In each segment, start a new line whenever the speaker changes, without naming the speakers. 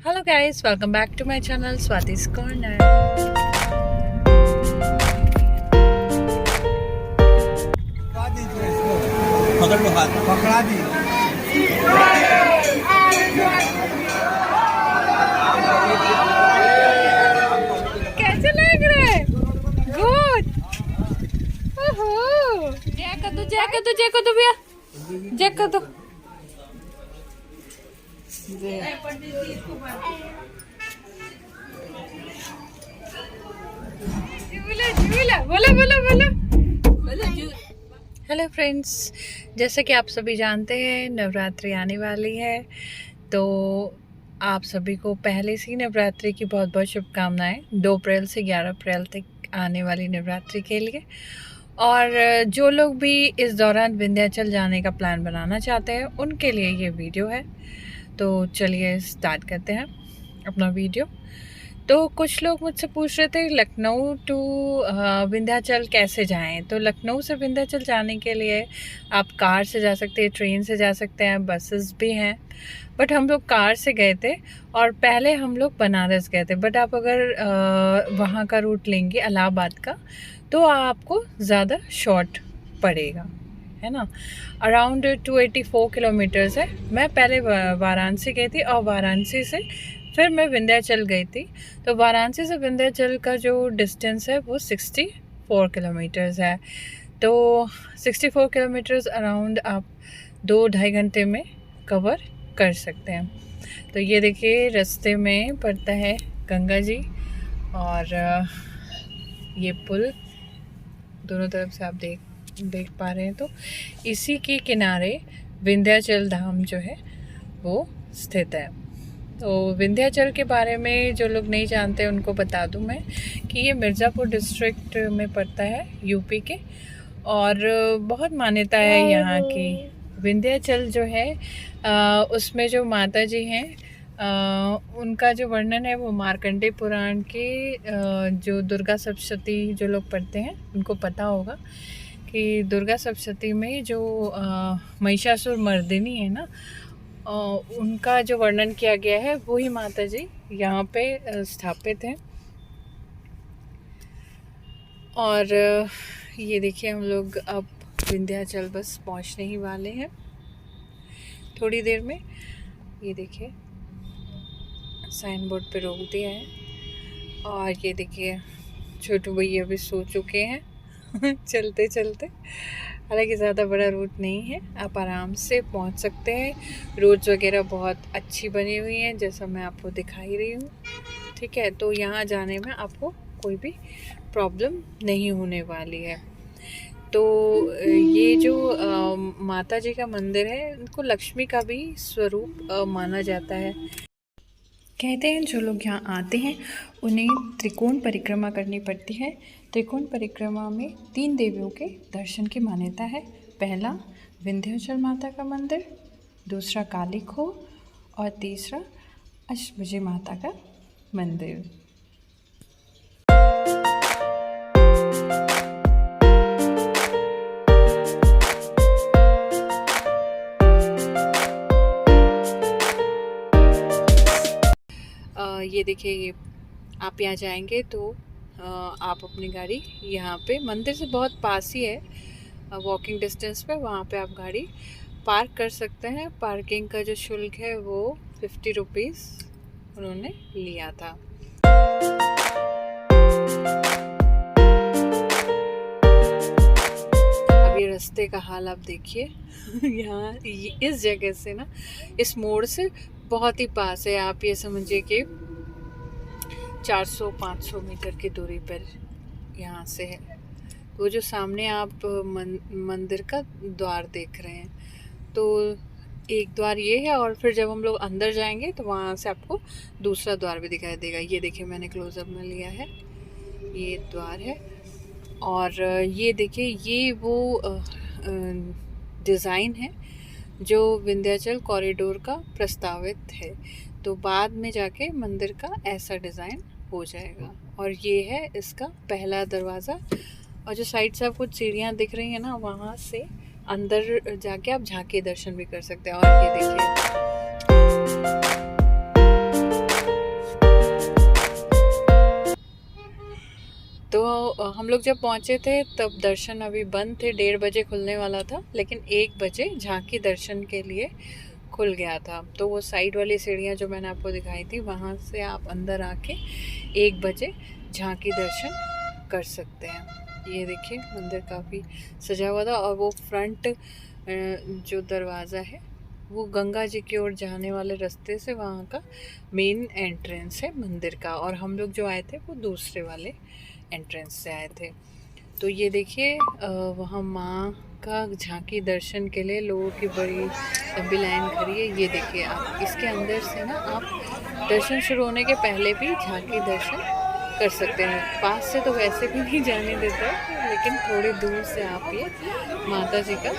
Hello guys, welcome back to my channel Swati's Corner.
पकड़ लो हाथ पकड़ा दी
कैसे लग रहा है? गुड। ओहो, जय कर दो भैया, जय कर दो। झूला बोलो बोलो बोलो। हेलो फ्रेंड्स, जैसे कि आप सभी जानते हैं नवरात्रि आने वाली है, तो आप सभी को पहले से ही नवरात्रि की बहुत बहुत शुभकामनाएं। 2 अप्रैल से 11 अप्रैल तक आने वाली नवरात्रि के लिए। और जो लोग भी इस दौरान विंध्याचल जाने का प्लान बनाना चाहते हैं उनके लिए ये वीडियो है। तो चलिए स्टार्ट करते हैं अपना वीडियो। तो कुछ लोग मुझसे पूछ रहे थे लखनऊ टू विंध्याचल कैसे जाएं। तो लखनऊ से विंध्याचल जाने के लिए आप कार से जा सकते हैं, ट्रेन से जा सकते हैं, बसेस भी हैं। बट हम लोग कार से गए थे और पहले हम लोग बनारस गए थे। बट आप अगर वहाँ का रूट लेंगे इलाहाबाद का तो आपको ज़्यादा शॉर्ट पड़ेगा, है ना। अराउंड 284 किलोमीटर्स है। मैं पहले वाराणसी गई थी और वाराणसी से फिर मैं विंध्याचल गई थी। तो वाराणसी से विंध्याचल का जो डिस्टेंस है वो 64 किलोमीटर्स है। तो 64 किलोमीटर्स अराउंड आप 2-2.5 घंटे में कवर कर सकते हैं। तो ये देखिए रास्ते में पड़ता है गंगा जी और ये पुल दोनों तरफ से आप देख पा रहे हैं। तो इसी के किनारे विंध्याचल धाम जो है वो स्थित है। तो विंध्याचल के बारे में जो लोग नहीं जानते उनको बता दूं मैं कि ये मिर्ज़ापुर डिस्ट्रिक्ट में पड़ता है, यूपी के। और बहुत मान्यता है यहाँ की। विंध्याचल जो है उसमें जो माता जी हैं उनका जो वर्णन है वो मार्कंडेय पुराण के जो दुर्गा सप्तशती जो लोग पढ़ते हैं उनको पता होगा कि दुर्गा सप्तशती में जो महिषासुर मर्दिनी है ना, उनका जो वर्णन किया गया है वही माता जी यहाँ पे स्थापित हैं। और ये देखिए हम लोग अब विंध्याचल बस पहुँचने ही वाले हैं थोड़ी देर में। ये देखिए साइन बोर्ड पे रोक दिया है और ये देखिए छोटू भैया भी सो चुके हैं चलते चलते। हालांकि ज़्यादा बड़ा रूट नहीं है, आप आराम से पहुंच सकते हैं। रोड्स वगैरह बहुत अच्छी बनी हुई हैं जैसा मैं आपको दिखा ही रही हूँ, ठीक है। तो यहाँ जाने में आपको कोई भी प्रॉब्लम नहीं होने वाली है। तो ये जो माता जी का मंदिर है इनको लक्ष्मी का भी स्वरूप माना जाता है। कहते हैं जो लोग यहाँ आते हैं उन्हें त्रिकोण परिक्रमा करनी पड़ती है। त्रिकोण परिक्रमा में 3 देवियों के दर्शन की मान्यता है। पहला विंध्याचल माता का मंदिर, दूसरा काली खोह और तीसरा अष्टभुजी माता का मंदिर। ये देखिए ये आप यहाँ जाएंगे तो आप अपनी गाड़ी यहाँ पे मंदिर से बहुत पास ही है, वॉकिंग डिस्टेंस पे, वहाँ पे आप गाड़ी पार्क कर सकते हैं। पार्किंग का जो शुल्क है वो 50 रुपीज़ उन्होंने लिया था। अब ये रास्ते का हाल आप देखिए यहाँ इस जगह से ना, इस मोड़ से बहुत ही पास है। आप ये समझिए कि 400-500 मीटर की दूरी पर यहाँ से है। वो जो सामने आप मंदिर का द्वार देख रहे हैं, तो एक द्वार ये है और फिर जब हम लोग अंदर जाएंगे तो वहाँ से आपको दूसरा द्वार भी दिखाई देगा। ये देखिए मैंने क्लोजअप में लिया है, ये द्वार है। और ये देखिए ये वो डिज़ाइन है जो विंध्याचल कॉरिडोर का प्रस्तावित है। तो बाद में जाके मंदिर का ऐसा डिज़ाइन हो जाएगा। और ये है इसका पहला दरवाज़ा। और जो साइड से आपको सीढ़ियाँ दिख रही हैं ना, वहाँ से अंदर जाके आप झांकी दर्शन भी कर सकते हैं। और ये देखिए हम लोग जब पहुँचे थे तब दर्शन अभी बंद थे, 1:30 बजे खुलने वाला था, लेकिन 1 बजे झांकी दर्शन के लिए खुल गया था। तो वो साइड वाली सीढ़ियाँ जो मैंने आपको दिखाई थी, वहाँ से आप अंदर आके 1 बजे झांकी दर्शन कर सकते हैं। ये देखिए मंदिर काफ़ी सजा हुआ था, और वो फ्रंट जो दरवाज़ा है वो गंगा जी की ओर जाने वाले रास्ते से वहाँ का मेन एंट्रेंस है मंदिर का, और हम लोग जो आए थे वो दूसरे वाले एंट्रेंस से आए थे। तो ये देखिए वहाँ माँ का झांकी दर्शन के लिए लोगों की बड़ी लंबी लाइन खड़ी है। ये देखिए आप इसके अंदर से ना आप दर्शन शुरू होने के पहले भी झांकी दर्शन कर सकते हैं। पास से तो वैसे भी नहीं जाने देता, लेकिन थोड़ी दूर से आप ये माता जी का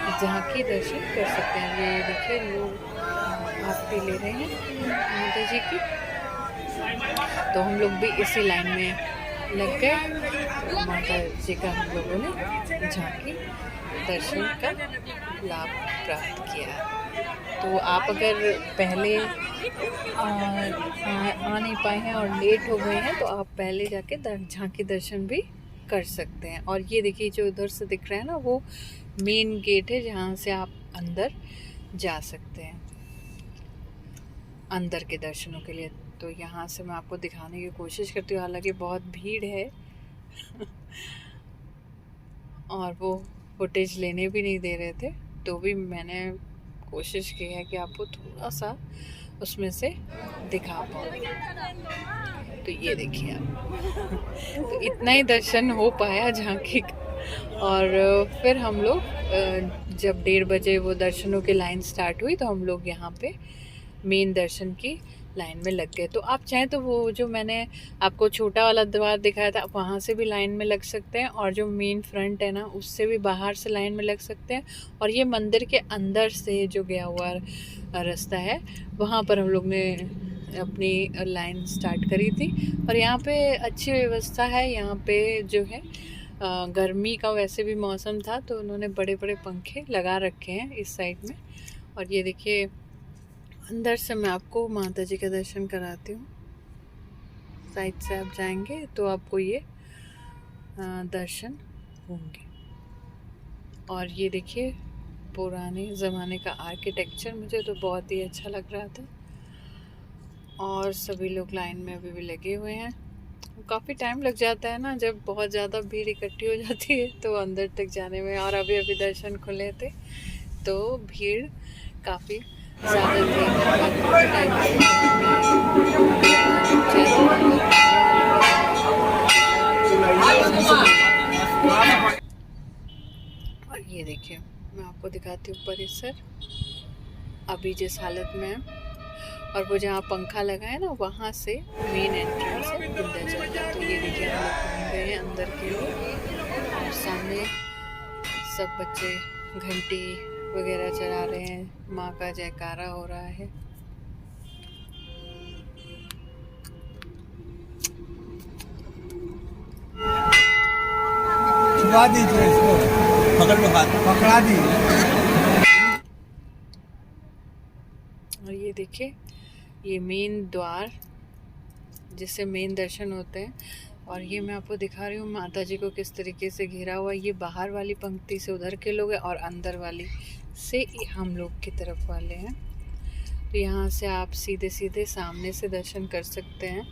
झांकी दर्शन कर सकते हैं। ये देखिए लोग आरती ले रहे हैं माता जी की, तो हम लोग भी इसी लाइन में लग गए। माता जी का हम लोगों ने झांकी दर्शन का लाभ प्राप्त किया। तो आप अगर पहले आ नहीं पाए हैं और लेट हो गए हैं तो आप पहले जाके झांकी दर्शन भी कर सकते हैं। और ये देखिए जो उधर से दिख रहा है ना, वो मेन गेट है जहाँ से आप अंदर जा सकते हैं अंदर के दर्शनों के लिए। तो यहाँ से मैं आपको दिखाने की कोशिश करती हूँ, हालांकि बहुत भीड़ है और वो फुटेज लेने भी नहीं दे रहे थे, तो भी मैंने कोशिश की है कि आपको थोड़ा सा उसमें से दिखा पाऊँ। तो ये देखिए आप तो इतना ही दर्शन हो पाया झांकी का। और फिर हम लोग जब 1:30 बजे वो दर्शनों की लाइन स्टार्ट हुई, तो हम लोग यहाँ पे मेन दर्शन की लाइन में लग गए। तो आप चाहें तो वो जो मैंने आपको छोटा वाला द्वार दिखाया था, आप वहाँ से भी लाइन में लग सकते हैं, और जो मेन फ्रंट है ना, उससे भी बाहर से लाइन में लग सकते हैं। और ये मंदिर के अंदर से जो गया हुआ रास्ता है, वहाँ पर हम लोग ने अपनी लाइन स्टार्ट करी थी। और यहाँ पे अच्छी व्यवस्था है। यहाँ पे जो है गर्मी का वैसे भी मौसम था, तो उन्होंने बड़े बड़े पंखे लगा रखे हैं इस साइड में। और ये देखिए अंदर से मैं आपको माता जी का दर्शन कराती हूँ। साइड से आप जाएंगे तो आपको ये दर्शन होंगे। और ये देखिए पुराने ज़माने का आर्किटेक्चर मुझे तो बहुत ही अच्छा लग रहा था। और सभी लोग लाइन में अभी भी लगे हुए हैं। काफ़ी टाइम लग जाता है ना, जब बहुत ज़्यादा भीड़ इकट्ठी हो जाती है तो अंदर तक जाने में। और अभी अभी दर्शन खुले थे तो भीड़ काफ़ी ज़्यादा थी। और ये देखिए मैं आपको दिखाती हूँ परिसर अभी जिस हालत में है। और वो जहाँ पंखा लगा है ना, वहाँ से मेन एंट्रेंस है विंध्याचल का। तो ये देखिए हम लोग घूम गए हैं अंदर के लिए, और सामने सब बच्चे घंटी वगैरह चला रहे हैं, माँ का जयकारा हो रहा है।
छुआ दीजिए इसको, पकड़ लो हाथ, पकड़ा दीजिए।
और ये देखिए ये मेन द्वार जिससे मेन दर्शन होते हैं। और ये मैं आपको दिखा रही हूँ माता जी को किस तरीके से घेरा हुआ। ये बाहर वाली पंक्ति से उधर के लोग हैं, और अंदर वाली से हम लोग की तरफ वाले हैं। तो यहाँ से आप सीधे सीधे सामने से दर्शन कर सकते हैं।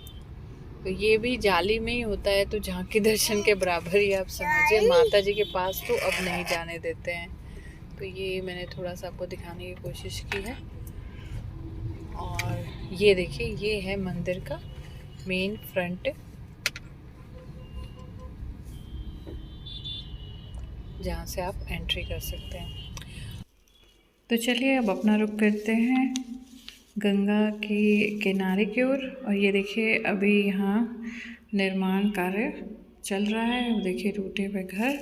तो ये भी जाली में ही होता है, तो झांकी दर्शन के बराबर ही आप समझिए। माता जी के पास तो अब नहीं जाने देते हैं। तो ये मैंने थोड़ा सा आपको दिखाने की कोशिश की है। और ये देखिए ये है मंदिर का मेन फ्रंट, जहाँ से आप एंट्री कर सकते हैं। तो चलिए अब अपना रुख करते हैं गंगा के किनारे की ओर। और ये देखिए अभी यहाँ निर्माण कार्य चल रहा है। देखिए टूटे हुए घर।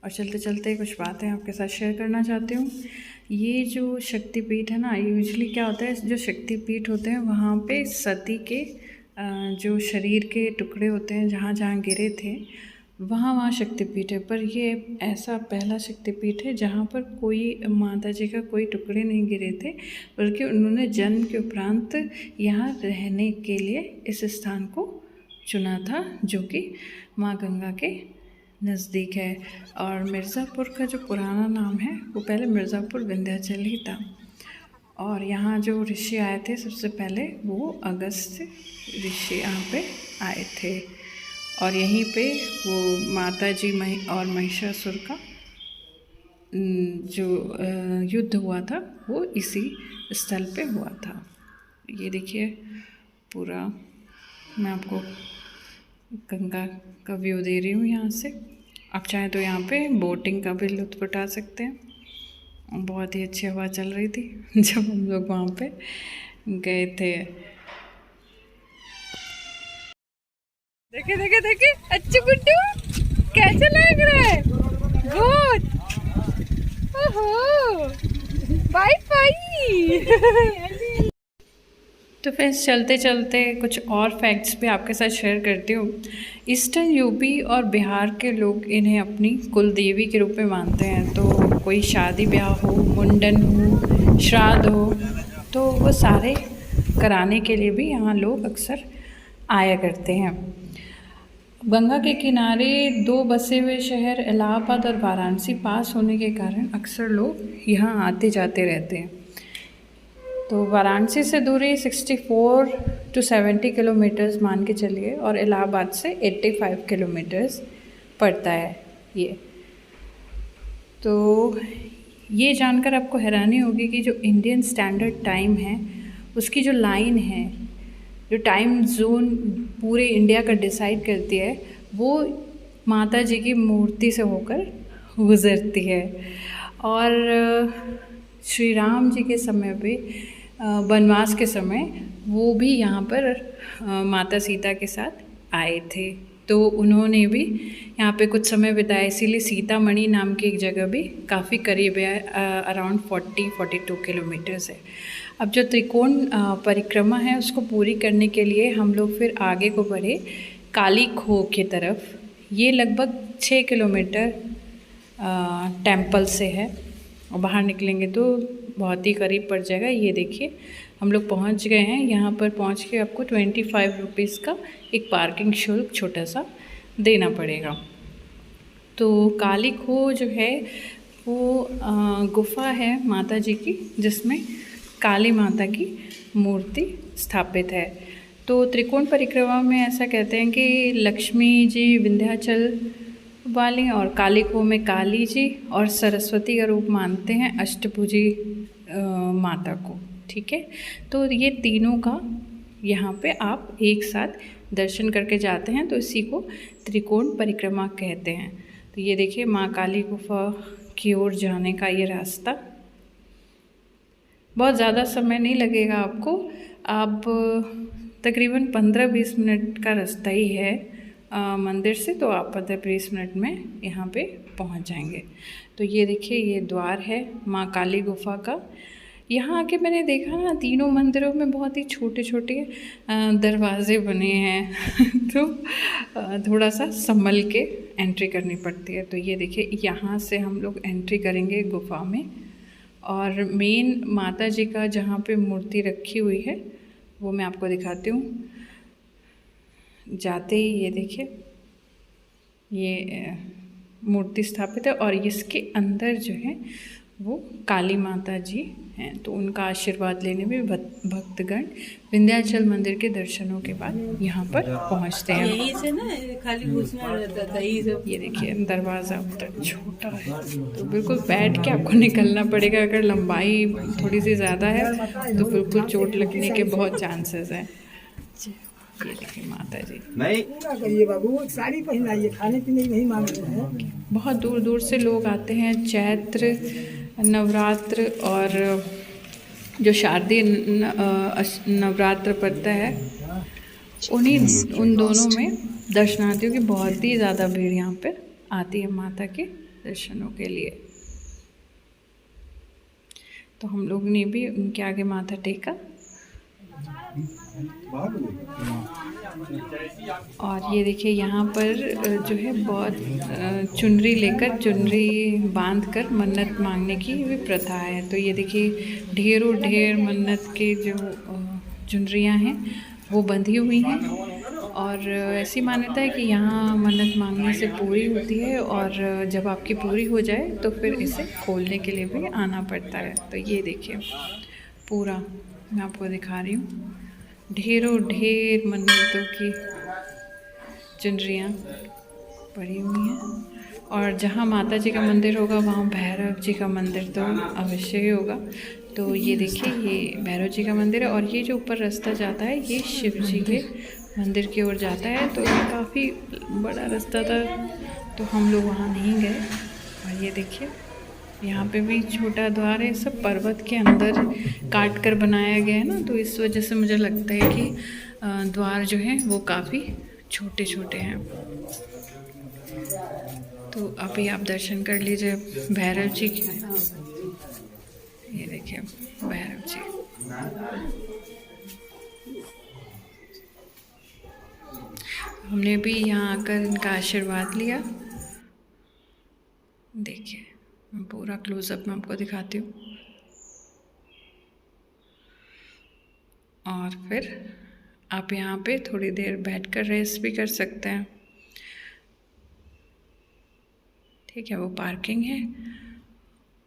और चलते चलते कुछ बातें आपके साथ शेयर करना चाहती हूँ। ये जो शक्तिपीठ है ना, यूजुअली क्या होता है, जो शक्तिपीठ होते हैं वहाँ पे सती के जो शरीर के टुकड़े होते हैं, जहाँ जहाँ गिरे थे वहाँ शक्तिपीठ है। पर ये ऐसा पहला शक्तिपीठ है जहाँ पर कोई माता जी का कोई टुकड़े नहीं गिरे थे, बल्कि उन्होंने जन्म के उपरांत यहाँ रहने के लिए इस स्थान को चुना था, जो कि माँ गंगा के नज़दीक है। और मिर्ज़ापुर का जो पुराना नाम है वो पहले मिर्ज़ापुर विंध्याचल ही था। और यहाँ जो ऋषि आए थे सबसे पहले वो अगस्त्य ऋषि यहाँ पे आए थे। और यहीं पे वो माता जी और महिषासुर का जो युद्ध हुआ था वो इसी स्थल पे हुआ था। ये देखिए पूरा मैं आपको गंगा का व्यू दे रही हूँ यहाँ से। आप चाहें तो यहाँ पे बोटिंग का भी लुत्फ़ उठा सकते हैं। बहुत ही अच्छी हवा चल रही थी जब हम लोग वहाँ पे गए थे। देखे देखे देखे अच्छे गुड्डू कैसे लग रहा है, गुड। ओहो बाय बाय। तो फ्रेंड्स चलते चलते कुछ और फैक्ट्स भी आपके साथ शेयर करती हूँ। ईस्टर्न यूपी और बिहार के लोग इन्हें अपनी कुल देवी के रूप में मानते हैं। तो कोई शादी ब्याह हो, मुंडन हो, श्राद्ध हो, तो वो सारे कराने के लिए भी यहाँ लोग अक्सर आया करते हैं। गंगा के किनारे दो बसे हुए शहर इलाहाबाद और वाराणसी पास होने के कारण अक्सर लोग यहाँ आते जाते रहते हैं। तो वाराणसी से दूरी 64 to 70 किलोमीटर्स मान के चलिए, और इलाहाबाद से 85 किलोमीटर्स पड़ता है ये। तो ये जानकर आपको हैरानी होगी कि जो इंडियन स्टैंडर्ड टाइम है उसकी जो लाइन है, जो टाइम जोन पूरे इंडिया का डिसाइड करती है, वो माता जी की मूर्ति से होकर गुज़रती है। और श्री राम जी के समय पे वनवास के समय वो भी यहाँ पर माता सीता के साथ आए थे। तो उन्होंने भी यहाँ पे कुछ समय बिताया, इसीलिए सीतामढ़ी नाम की एक जगह भी काफ़ी करीब है, अराउंड 40-42 किलोमीटर्स है। अब जो त्रिकोण परिक्रमा है उसको पूरी करने के लिए हम लोग फिर आगे को बढ़े काली खोह की तरफ। ये लगभग 6 किलोमीटर टेम्पल से है, और बाहर निकलेंगे तो बहुत ही करीब पड़ जाएगा। ये देखिए हम लोग पहुंच गए हैं। यहाँ पर पहुंच के आपको 25 रुपीज़ का एक पार्किंग शुल्क छोटा सा देना पड़ेगा। तो काली खोह जो है वो गुफा है माता जी की, जिसमें काली माता की मूर्ति स्थापित है। तो त्रिकोण परिक्रमा में ऐसा कहते हैं कि लक्ष्मी जी विंध्याचल वाली और काली खोह में काली जी और सरस्वती का रूप मानते हैं अष्टभुजी माता को, ठीक है। तो ये तीनों का यहाँ पे आप एक साथ दर्शन करके जाते हैं, तो इसी को त्रिकोण परिक्रमा कहते हैं। तो ये देखिए माँ काली गुफा की ओर जाने का ये रास्ता, बहुत ज़्यादा समय नहीं लगेगा आपको। आप तकरीबन 15-20 मिनट का रास्ता ही है मंदिर से, तो आप 15-20 मिनट में यहाँ पे पहुँच जाएंगे। तो ये देखिए ये द्वार है माँ काली गुफा का। यहाँ आके मैंने देखा ना, तीनों मंदिरों में बहुत ही छोटे छोटे दरवाजे बने हैं तो थोड़ा सा संभल के एंट्री करनी पड़ती है। तो ये देखिए यहाँ से हम लोग एंट्री करेंगे गुफा में, और मेन माता जी का जहाँ पे मूर्ति रखी हुई है वो मैं आपको दिखाती हूँ। जाते ही ये देखिए ये मूर्ति स्थापित है, और इसके अंदर जो है वो काली माता जी हैं। तो उनका आशीर्वाद लेने में भक्तगण विंध्याचल मंदिर के दर्शनों के बाद यहाँ पर पहुँचते हैं।
यही से ना खाली घुसना रहता था ये सब।
ये देखिए दरवाज़ा उतना छोटा है, तो बिल्कुल बैठ के आपको निकलना पड़ेगा। अगर लंबाई थोड़ी सी ज़्यादा है तो बिल्कुल चोट लगने के बहुत चांसेस हैं। ये देखिए माता जी।
नहीं
करिए बाबू, एक साड़ी पहनाइए, खाने पीने की नहीं मांग रहे हैं।
बहुत दूर दूर से लोग आते हैं। चैत्र नवरात्र और जो शारदीय नवरात्र पड़ता है उन दोनों में दर्शनार्थियों की बहुत ही ज़्यादा भीड़ यहाँ पर आती है माता के दर्शनों के लिए। तो हम लोग ने भी उनके आगे माथा टेका। और ये देखिए यहाँ पर जो है बहुत चुनरी लेकर, चुनरी बांध कर मन्नत मांगने की भी प्रथा है। तो ये देखिए ढेरों ढेर मन्नत के जो चुनरियाँ हैं वो बंधी हुई हैं, और ऐसी मान्यता है कि यहाँ मन्नत मांगने से पूरी होती है, और जब आपकी पूरी हो जाए तो फिर इसे खोलने के लिए भी आना पड़ता है। तो ये देखिए पूरा मैं आपको दिखा रही हूँ, ढेरों ढेर मन्नतों की चुनरियाँ पड़ी हुई हैं। और जहाँ माता जी का मंदिर होगा वहाँ भैरव जी का मंदिर तो अवश्य ही होगा। तो ये देखिए ये भैरव जी का मंदिर है, और ये जो ऊपर रास्ता जाता है ये शिव जी के मंदिर की ओर जाता है। तो ये काफ़ी बड़ा रास्ता था, तो हम लोग वहाँ नहीं गए। और ये देखिए यहाँ पे भी छोटा द्वार है, सब पर्वत के अंदर काट कर बनाया गया है ना, तो इस वजह से मुझे लगता है कि द्वार जो है वो काफ़ी छोटे छोटे हैं। तो अभी आप दर्शन कर लीजिए भैरव जी के। ये देखिए भैरव जी, हमने भी यहाँ आकर इनका आशीर्वाद लिया। देखिए मैं पूरा क्लोजअप में आपको दिखाती हूँ। और फिर आप यहाँ पे थोड़ी देर बैठकर रेस्ट भी कर सकते हैं। ठीक है, वो पार्किंग है।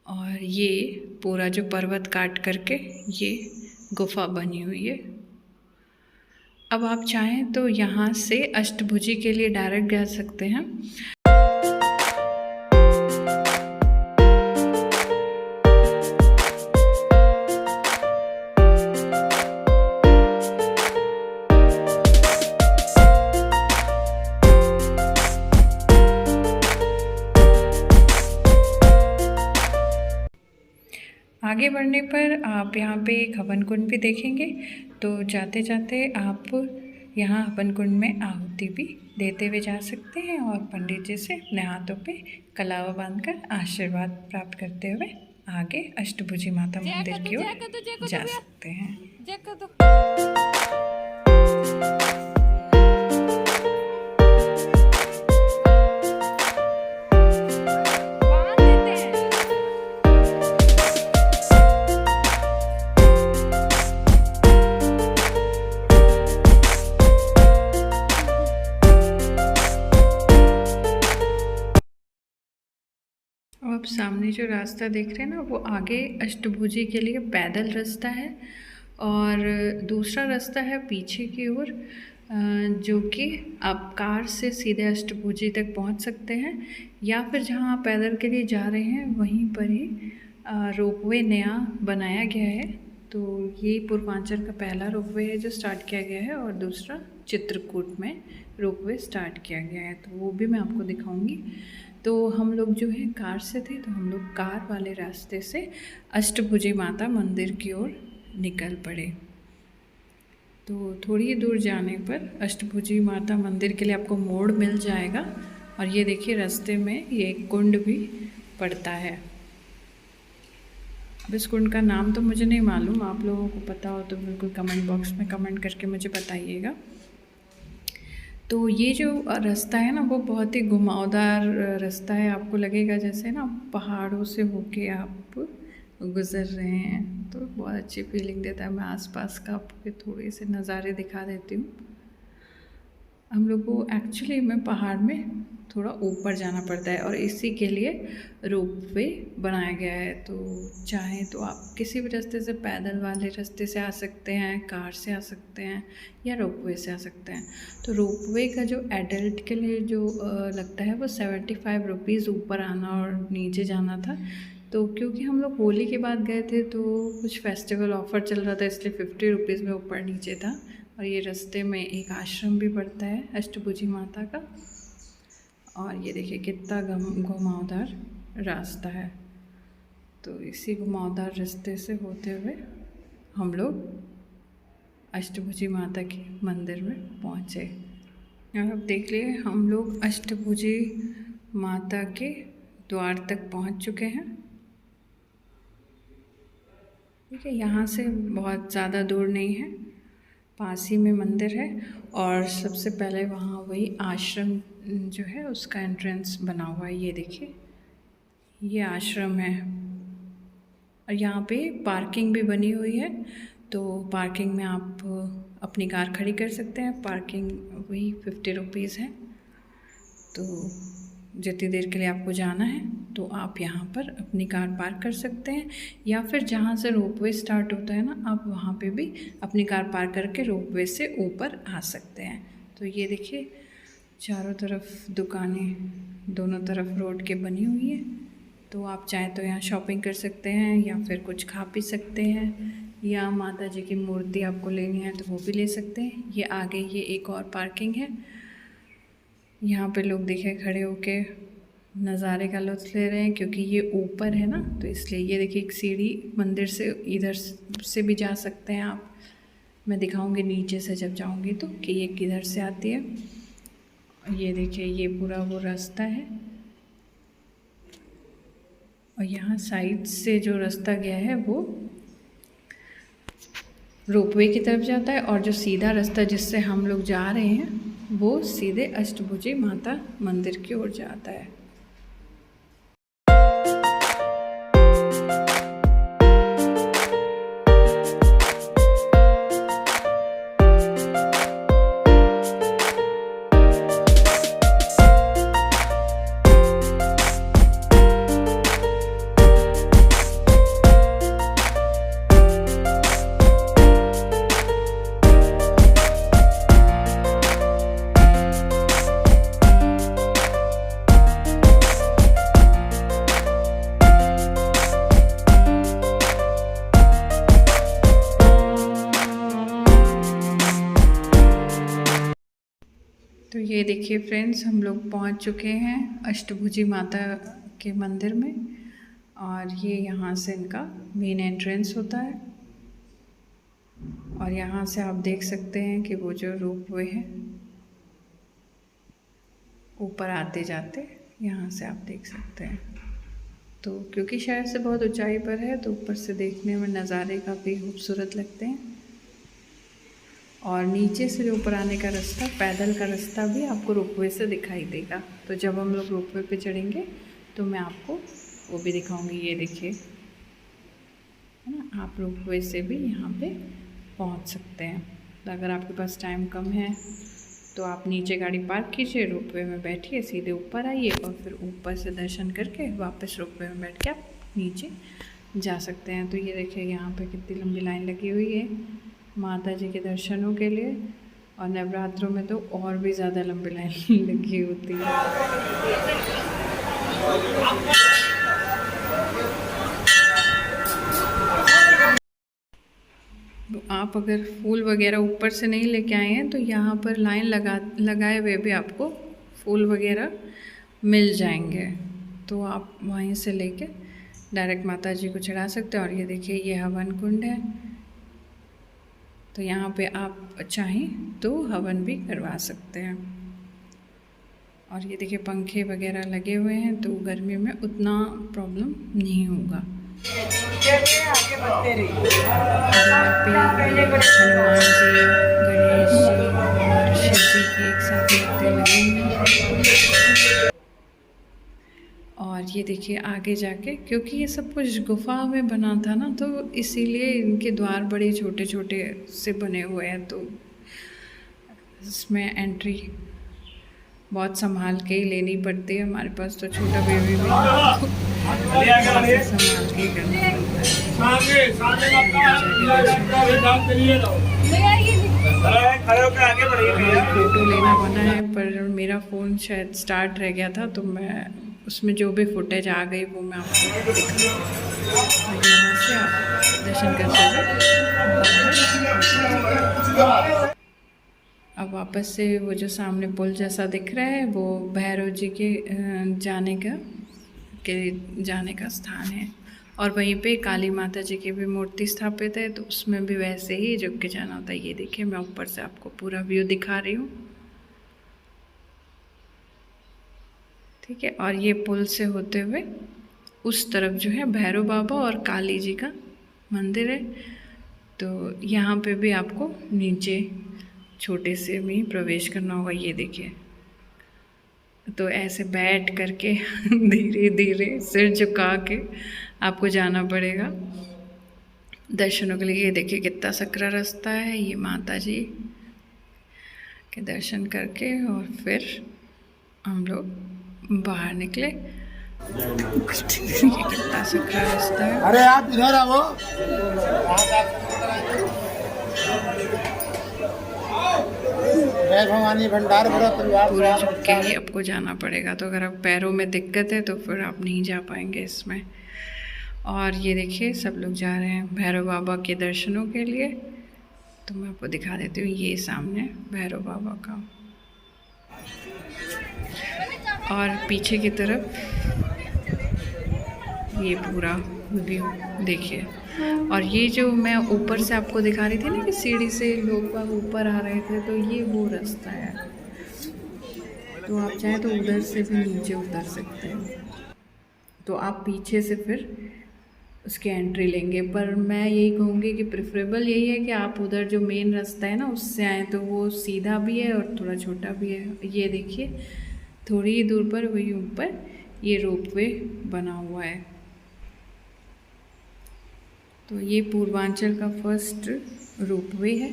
और ये पूरा जो पर्वत काट करके ये गुफा बनी हुई है। अब आप चाहें तो यहाँ से अष्टभुजी के लिए डायरेक्ट जा सकते हैं। आगे बढ़ने पर आप यहाँ पे एक हवन कुंड भी देखेंगे। तो जाते जाते आप यहाँ हवन कुंड में आहुति भी देते हुए जा सकते हैं, और पंडित जी से अपने हाथों पे कलावा बांधकर आशीर्वाद प्राप्त करते हुए आगे अष्टभुजी माता मंदिर की ओर जा सकते हैं। अब आप सामने जो रास्ता देख रहे हैं ना, वो आगे अष्टभुजी के लिए पैदल रास्ता है, और दूसरा रास्ता है पीछे की ओर, जो कि आप कार से सीधे अष्टभुजी तक पहुंच सकते हैं, या फिर जहां आप पैदल के लिए जा रहे हैं वहीं पर ही रोपवे नया बनाया गया है। तो ये पूर्वांचल का पहला रोपवे है जो स्टार्ट किया गया है, और दूसरा चित्रकूट में रोपवे स्टार्ट किया गया है, तो वो भी मैं आपको दिखाऊंगी। तो हम लोग जो है कार से थे, तो हम लोग कार वाले रास्ते से अष्टभुजी माता मंदिर की ओर निकल पड़े। तो थोड़ी ही दूर जाने पर अष्टभुजी माता मंदिर के लिए आपको मोड़ मिल जाएगा, और ये देखिए रास्ते में ये कुंड भी पड़ता है। अब इस कुंड का नाम तो मुझे नहीं मालूम, आप लोगों को पता हो तो बिल्कुल कमेंट बॉक्स में कमेंट करके मुझे बताइएगा। तो ये जो रास्ता है ना, वो बहुत ही घुमावदार रास्ता है। आपको लगेगा जैसे ना पहाड़ों से होके आप गुज़र रहे हैं, तो बहुत अच्छी फीलिंग देता है। मैं आसपास का आपको थोड़े से नज़ारे दिखा देती हूँ। हम लोग को एक्चुअली में पहाड़ में थोड़ा ऊपर जाना पड़ता है, और इसी के लिए रोपवे बनाया गया है। तो चाहें तो आप किसी भी रास्ते से, पैदल वाले रास्ते से आ सकते हैं, कार से आ सकते हैं, या रोपवे से आ सकते हैं। तो रोपवे का जो एडल्ट के लिए जो लगता है वो 75 रुपीज़ ऊपर आना और नीचे जाना था। तो क्योंकि हम लोग होली के बाद गए थे तो कुछ फेस्टिवल ऑफ़र चल रहा था, इसलिए 50 रुपीज़ में ऊपर नीचे था। और ये रास्ते में एक आश्रम भी पड़ता है अष्टभुजी माता का, और ये देखिए कितना घुमावदार रास्ता है। तो इसी घुमावदार रास्ते से होते हुए हम लोग अष्टभुजी माता के मंदिर में पहुँचे। और अब देख लिए हम लोग अष्टभुजी माता के द्वार तक पहुँच चुके हैं। ठीक है, यहाँ से बहुत ज़्यादा दूर नहीं है, पास ही में मंदिर है। और सबसे पहले वहाँ वही आश्रम जो है उसका एंट्रेंस बना हुआ है। ये देखिए ये आश्रम है, और यहाँ पे पार्किंग भी बनी हुई है। तो पार्किंग में आप अपनी कार खड़ी कर सकते हैं। पार्किंग वही 50 रुपीज़ है। तो जितनी देर के लिए आपको जाना है तो आप यहाँ पर अपनी कार पार्क कर सकते हैं, या फिर जहाँ से रोपवे स्टार्ट होता है ना, आप वहाँ पे भी अपनी कार पार्क करके रोपवे से ऊपर आ सकते हैं। तो ये देखिए चारों तरफ दुकानें दोनों तरफ रोड के बनी हुई है। तो आप चाहें तो यहाँ शॉपिंग कर सकते हैं, या फिर कुछ खा पी सकते हैं, या माता जी की मूर्ति आपको लेनी है तो वो भी ले सकते हैं। ये आगे ये एक और पार्किंग है, यहाँ पे लोग देखे खड़े होके नज़ारे का लुत्फ़ ले रहे हैं, क्योंकि ये ऊपर है ना तो इसलिए। ये देखिए एक सीढ़ी मंदिर से इधर से भी जा सकते हैं आप। मैं दिखाऊंगी नीचे से जब जाऊंगी तो कि ये किधर से आती है। ये देखिए ये पूरा वो रास्ता है, और यहाँ साइड से जो रास्ता गया है वो रोपवे की तरफ जाता है, और जो सीधा रास्ता जिससे हम लोग जा रहे हैं वो सीधे अष्टभुजी माता मंदिर की ओर जाता है। तो ये देखिए फ्रेंड्स, हम लोग पहुंच चुके हैं अष्टभुजी माता के मंदिर में, और ये यहाँ से इनका मेन एंट्रेंस होता है। और यहाँ से आप देख सकते हैं कि वो जो रोपवे है ऊपर आते जाते यहाँ से आप देख सकते हैं। तो क्योंकि शहर से बहुत ऊंचाई पर है तो ऊपर से देखने में नज़ारे काफ़ी खूबसूरत लगते हैं। और नीचे से जो ऊपर आने का रास्ता, पैदल का रास्ता भी आपको रोपवे से दिखाई देगा। तो जब हम लोग रोपवे पे चढ़ेंगे तो मैं आपको वो भी दिखाऊंगी। ये देखिए है ना, आप रोपवे से भी यहाँ पे पहुँच सकते हैं। तो अगर आपके पास टाइम कम है तो आप नीचे गाड़ी पार्क कीजिए, रोपवे में बैठिए, सीधे ऊपर आइए, और फिर ऊपर से दर्शन करके वापस रोपवे में बैठ के आप नीचे जा सकते हैं। तो ये देखिए यहाँ पे कितनी लंबी लाइन लगी हुई है माता जी के दर्शनों के लिए, और नवरात्रों में तो और भी ज़्यादा लंबी लाइन लगी होती है। तो आप अगर फूल वगैरह ऊपर से नहीं लेके आए हैं तो यहाँ पर लाइन लगाए हुए भी आपको फूल वगैरह मिल जाएंगे। तो आप वहीं से लेके डायरेक्ट माता जी को चढ़ा सकते हैं। और ये देखिए ये हवन कुंड है, तो यहाँ पे आप चाहें तो हवन भी करवा सकते हैं। और ये देखिए पंखे वगैरह लगे हुए हैं, तो गर्मी में उतना प्रॉब्लम नहीं होगा। और यहाँ पे हनुमान जी, गणेश जी और शिव जी की एक साथ मूर्ति लगी हैं। और ये देखिए आगे जाके, क्योंकि ये सब कुछ गुफा में बना था ना, तो इसीलिए इनके द्वार बड़े छोटे छोटे से बने हुए हैं। तो इसमें एंट्री बहुत संभाल के ही लेनी पड़ती है। हमारे पास तो छोटा बेबी भी है, संभाल के ही करना पड़ता है। फ़ोटो लेना बना है, पर मेरा फ़ोन शायद स्टार्ट रह गया था, तो मैं उसमें जो भी फुटेज आ गई वो मैं आपको दिखाऊंगी। यहाँ से आप दर्शन करते हुए अब वापस से वो जो सामने पुल जैसा दिख रहा है वो भैरव जी के जाने का स्थान है। और वहीं पे काली माता जी की भी मूर्ति स्थापित है, तो उसमें भी वैसे ही झुक के जाना होता है। ये देखिए मैं ऊपर से आपको पूरा व्यू दिखा रही हूँ, ठीक है। और ये पुल से होते हुए उस तरफ जो है भैरव बाबा और काली जी का मंदिर है। तो यहाँ पे भी आपको नीचे छोटे से में प्रवेश करना होगा। ये देखिए, तो ऐसे बैठ करके धीरे धीरे सिर झुका के आपको जाना पड़ेगा। दर्शनों के लिए। ये देखिए कितना सकरा रास्ता है। ये माता जी के दर्शन करके और फिर हम लोग बाहर निकले। ये कितना सकरा रास्ता है।
अरे आप इधर आओ। जय भवानी भंडार
पूरा झुक के ही आपको जाना पड़ेगा, तो अगर आप पैरों में दिक्कत है तो फिर आप नहीं जा पाएंगे इसमें। और ये देखिए सब लोग जा रहे हैं भैरव बाबा के दर्शनों के लिए। तो मैं आपको दिखा देती हूँ, ये सामने भैरव बाबा का, और पीछे की तरफ ये पूरा व्यू देखिए। और ये जो मैं ऊपर से आपको दिखा रही थी ना कि सीढ़ी से लोग बाग ऊपर आ रहे थे, तो ये वो रास्ता है। तो आप चाहें तो उधर से भी नीचे उतर सकते हैं। तो आप पीछे से फिर उसकी एंट्री लेंगे, पर मैं यही कहूँगी कि प्रेफरेबल यही है कि आप उधर जो मेन रास्ता है ना उससे आएँ, तो वो सीधा भी है और थोड़ा छोटा भी है। ये देखिए थोड़ी ही दूर पर वही ऊपर ये रोपवे बना हुआ है। तो ये पूर्वांचल का फर्स्ट रोपवे है,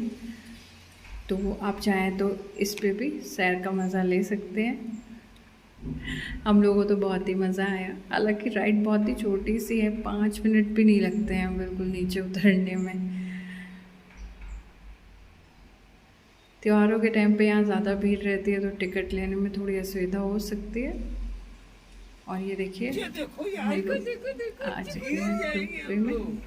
तो आप चाहें तो इस पे भी सैर का मज़ा ले सकते हैं। हम लोगों को तो बहुत ही मज़ा आया। हालांकि राइड बहुत ही छोटी सी है, 5 मिनट भी नहीं लगते हैं बिल्कुल नीचे उतरने में। त्योहारों के टाइम पे यहाँ ज़्यादा भीड़ रहती है, तो टिकट लेने में थोड़ी असुविधा हो सकती है। और ये देखिए हम लोग आ चुके हैं रोपवे में।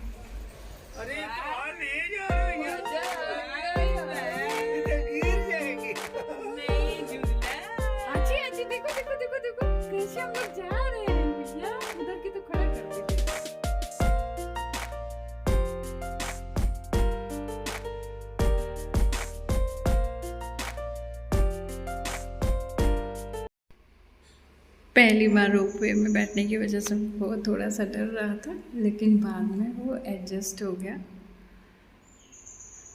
पहली बार रोपवे में बैठने की वजह से वो थोड़ा सा डर रहा था, लेकिन बाद में वो एडजस्ट हो गया।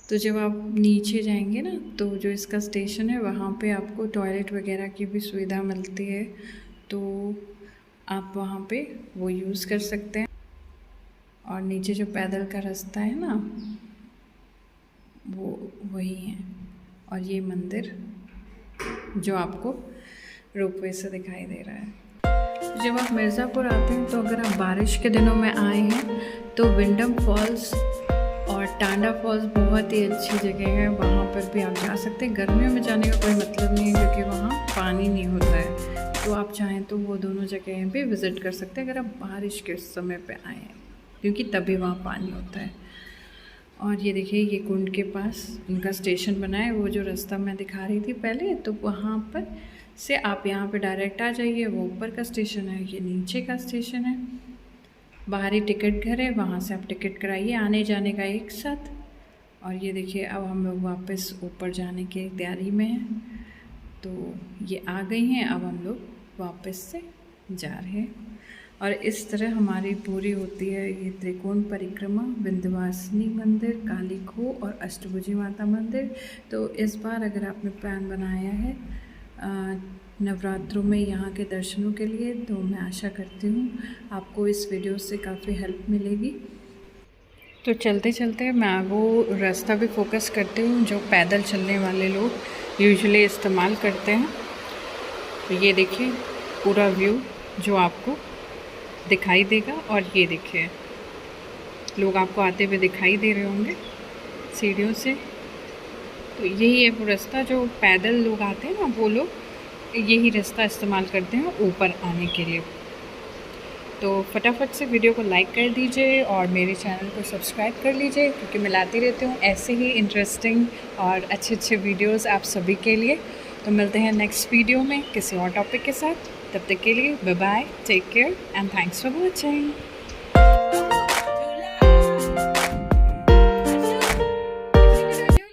तो जब आप नीचे जाएंगे ना, तो जो इसका स्टेशन है वहाँ पे आपको टॉयलेट वगैरह की भी सुविधा मिलती है, तो आप वहाँ पे वो यूज़ कर सकते हैं। और नीचे जो पैदल का रास्ता है ना, वो वही है। और ये मंदिर जो आपको रोपवे से दिखाई दे रहा है। जब आप मिर्ज़ापुर आते हैं, तो अगर आप बारिश के दिनों में आए हैं तो विंडम फॉल्स और टांडा फॉल्स बहुत ही अच्छी जगह है, वहाँ पर भी आप जा सकते हैं। गर्मियों में जाने का कोई मतलब नहीं है, क्योंकि वहाँ पानी नहीं होता है। तो आप चाहें तो वो दोनों जगह भी विज़िट कर सकते हैं अगर आप बारिश के समय पे आए हैं, क्योंकि तभी वहाँ पानी होता है। और ये देखिए ये कुंड के पास उनका स्टेशन बना है, वो जो रास्ता मैं दिखा रही थी पहले, तो वहाँ पर से आप यहाँ पे डायरेक्ट आ जाइए। वो ऊपर का स्टेशन है, ये नीचे का स्टेशन है। बाहरी टिकट घर है, वहाँ से आप टिकट कराइए आने जाने का एक साथ। और ये देखिए अब हम लोग वापस ऊपर जाने की तैयारी में हैं, तो ये आ गई हैं। अब हम लोग वापस से जा रहे हैं, और इस तरह हमारी पूरी होती है ये त्रिकोण परिक्रमा, विंध्यवासिनी मंदिर, काली खो और अष्टभुजी माता मंदिर। तो इस बार अगर आपने प्लान बनाया है नवरात्रों में यहाँ के दर्शनों के लिए, तो मैं आशा करती हूँ आपको इस वीडियो से काफ़ी हेल्प मिलेगी। तो चलते चलते मैं वो रास्ता भी फोकस करती हूँ जो पैदल चलने वाले लोग यूजुअली इस्तेमाल करते हैं। तो ये देखिए पूरा व्यू जो आपको दिखाई देगा, और ये देखिए लोग आपको आते हुए दिखाई दे रहे होंगे सीढ़ियों से। तो यही है वो रास्ता, जो पैदल लोग आते हैं ना, वो लोग यही रास्ता इस्तेमाल करते हैं ऊपर आने के लिए। तो फटाफट से वीडियो को लाइक कर दीजिए और मेरे चैनल को सब्सक्राइब कर लीजिए, क्योंकि मैं लाती रहती हूँ ऐसे ही इंटरेस्टिंग और अच्छे वीडियोस आप सभी के लिए। तो मिलते हैं नेक्स्ट वीडियो में किसी और टॉपिक के साथ। तब तक के लिए bye bye, take care and thanks for watching.